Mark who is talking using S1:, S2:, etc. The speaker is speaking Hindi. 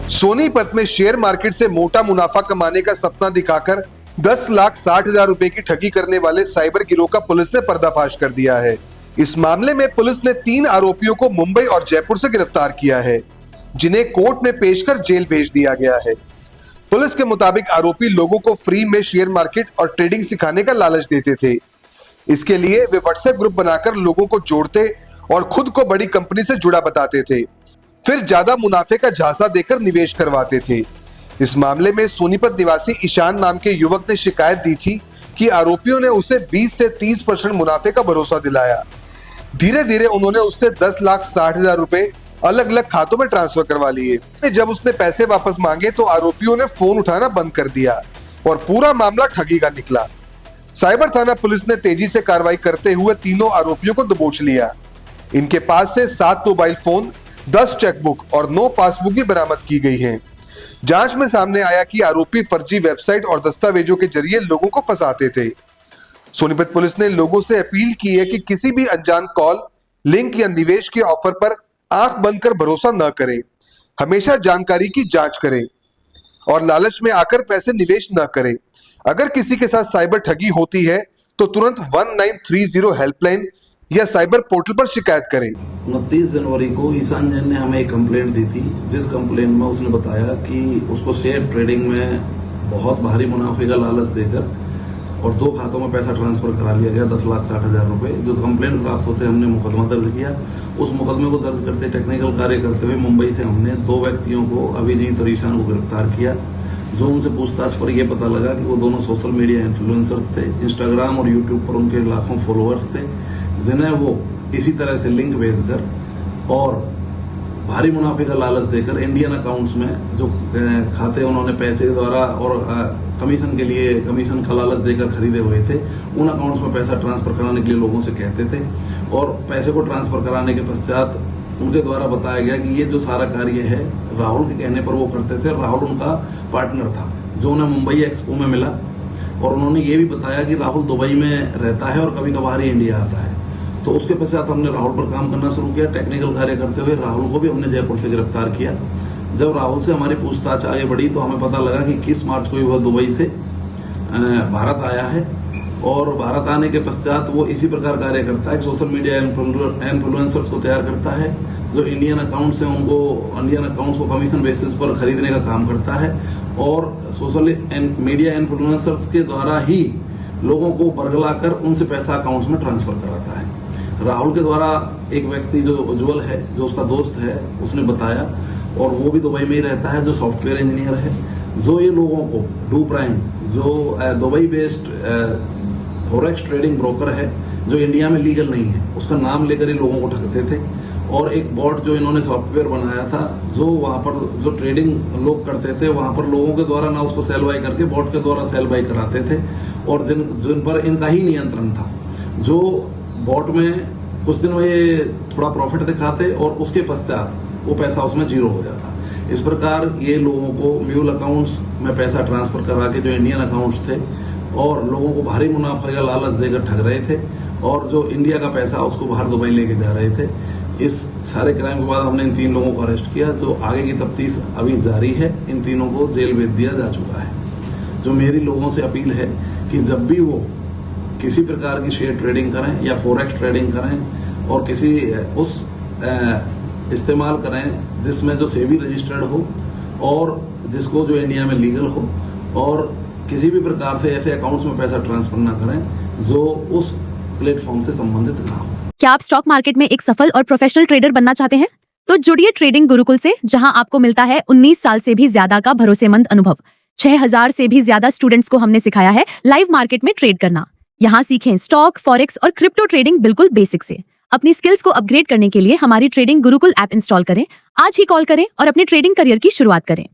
S1: सोनीपत में शेयर मार्केट से मोटा मुनाफा कमाने का सपना दिखाकर 10,60,000 रुपए की ठगी करने वाले साइबर गिरोह का पुलिस ने पर्दाफाश कर दिया है। इस मामले में पुलिस ने 3 आरोपियों को मुंबई और जयपुर से गिरफ्तार किया है, जिन्हें कोर्ट में पेश कर जेल भेज दिया गया है। पुलिस के मुताबिक आरोपी लोगों को फ्री में शेयर मार्केट और ट्रेडिंग सिखाने का लालच देते थे। इसके लिए वे व्हाट्सएप ग्रुप बनाकर लोगों को जोड़ते और खुद को बड़ी कंपनी से जुड़ा बताते थे, फिर ज्यादा मुनाफे का झांसा देकर निवेश करवाते थे। इस मामले में सोनीपत निवासी ईशान नाम के युवक ने शिकायत दी थी कि आरोपियों ने उसे 20 से 30% मुनाफे का भरोसा दिलाया। धीरे धीरे उन्होंने उससे 10,60,000 रुपए अलग अलग खातों में ट्रांसफर करवा लिए। जब उसने पैसे वापस मांगे तो आरोपियों ने फोन उठाना बंद कर दिया और पूरा मामला ठगी का निकला। साइबर थाना पुलिस ने तेजी से कार्रवाई करते हुए तीनों आरोपियों को दबोच लिया। इनके पास से 7 मोबाइल फोन, 10 चेकबुक और 9 पासबुक भी बरामद की गई हैं। जांच में सामने आया कि आरोपी फर्जी वेबसाइट और दस्तावेजों के जरिए लोगों को फंसाते थे। सोनीपत पुलिस ने लोगों से अपील की है कि किसी भी अनजान कॉल, लिंक या निवेश के ऑफर पर आंख बंद कर भरोसा न करें। हमेशा जानकारी की जांच करें और लालच में आकर पैसे निवेश न करें। अगर किसी के साथ साइबर ठगी होती है तो तुरंत 1930 हेल्पलाइन या साइबर पोर्टल पर शिकायत करें।
S2: 29 जनवरी को ईशान जैन ने हमें एक कंप्लेंट दी थी, जिस कंप्लेंट में उसने बताया कि उसको शेयर ट्रेडिंग में बहुत भारी मुनाफे का लालच देकर और 2 खातों में पैसा ट्रांसफर करा लिया गया 10,60,000 रुपए। जो कंप्लेंट प्राप्त होते हमने मुकदमा दर्ज किया। उस मुकदमे को दर्ज करते टेक्निकल कार्य करते हुए मुंबई से हमने 2 व्यक्तियों को, अभिजीत और ईशान को गिरफ्तार किया। जो उनसे पूछताछ पर यह पता लगा कि वो दोनों सोशल मीडिया इन्फ्लुएंसर थे। इंस्टाग्राम और यूट्यूब पर उनके लाखों फॉलोअर्स थे, जिन्हें वो इसी तरह से लिंक भेजकर और भारी मुनाफे का लालच देकर इंडियन अकाउंट्स में जो खाते उन्होंने पैसे द्वारा और कमीशन के लिए कमीशन का लालच देकर खरीदे हुए थे, उन अकाउंट्स में पैसा ट्रांसफर कराने के लिए लोगों से कहते थे और पैसे को ट्रांसफर कराने के पश्चात उनके द्वारा बताया गया कि ये जो सारा कार्य है राहुल के कहने पर वो करते थे। राहुल उनका पार्टनर था जो उन्हें मुंबई एक्सपो में मिला और उन्होंने ये भी बताया कि राहुल दुबई में रहता है और कभी कभार ही इंडिया आता है। तो उसके पश्चात हमने राहुल पर काम करना शुरू किया। टेक्निकल कार्य करते हुए राहुल को भी हमने जयपुर से गिरफ्तार किया। जब राहुल से हमारी पूछताछ आगे बढ़ी तो हमें पता लगा कि 21 मार्च को वह दुबई से भारत आया है और भारत आने के पश्चात वो इसी प्रकार कार्य करता है। सोशल मीडिया इन्फ्लुएंसर्स को तैयार करता है जो इंडियन अकाउंट्स हैं, उनको इंडियन अकाउंट्स को कमीशन बेसिस पर खरीदने का काम करता है और सोशल मीडिया इन्फ्लुएंसर्स के द्वारा ही लोगों को बरगलाकर उनसे पैसा अकाउंट्स में ट्रांसफर कराता है। राहुल के द्वारा एक व्यक्ति जो उज्जवल है, जो उसका दोस्त है, उसने बताया और वो भी दुबई में ही रहता है, जो सॉफ्टवेयर इंजीनियर है, जो ये लोगों को डू प्राइम जो Dubai based forex trading broker है जो इंडिया में लीगल नहीं है, उसका नाम लेकर ये लोगों को ठगते थे। और एक बॉट जो इन्होंने सॉफ्टवेयर बनाया था, जो वहां पर जो ट्रेडिंग लोग करते थे वहां पर लोगों के द्वारा ना उसको सेल बाय करके बॉट के द्वारा सेल बाय कराते थे और जिन पर इनका ही नियंत्रण था। जो बॉट में कुछ दिन में थोड़ा प्रॉफिट दिखाते और उसके पश्चात वो पैसा उसमें जीरो हो जाता। इस प्रकार ये लोगों को म्यूल अकाउंट्स में पैसा ट्रांसफर करा के जो इंडियन अकाउंट्स थे और लोगों को भारी मुनाफे का लालच देकर ठग रहे थे और जो इंडिया का पैसा उसको बाहर दुबई लेके जा रहे थे। इस सारे क्राइम के बाद हमने इन 3 लोगों को अरेस्ट किया। जो आगे की तफ्तीश अभी जारी है। इन तीनों को जेल भेज दिया जा चुका है। जो मेरी लोगों से अपील है कि जब भी वो किसी प्रकार की शेयर ट्रेडिंग करें या फॉरेक्स ट्रेडिंग करें और किसी उस इस्तेमाल करें जिसमें जो सेबी रजिस्टर्ड हो और जिसको जो इंडिया में लीगल हो और किसी भी प्रकार से ऐसे अकाउंट्स में पैसा ट्रांसफर ना करें जो उस प्लेटफॉर्म से संबंधित ना हो।
S3: क्या आप स्टॉक मार्केट में एक सफल और प्रोफेशनल ट्रेडर बनना चाहते हैं? तो जुड़िए ट्रेडिंग गुरुकुल से, जहां आपको मिलता है 19 साल से भी ज्यादा का भरोसेमंद अनुभव। 6,000 से भी ज्यादा स्टूडेंट्स को हमने सिखाया है लाइव मार्केट में ट्रेड करना। यहाँ सीखें स्टॉक, फॉरेक्स और क्रिप्टो ट्रेडिंग बिल्कुल बेसिक से। अपनी स्किल्स को अपग्रेड करने के लिए हमारी ट्रेडिंग गुरुकुल ऐप इंस्टॉल करें। आज ही कॉल करें और अपने ट्रेडिंग करियर की शुरुआत करें।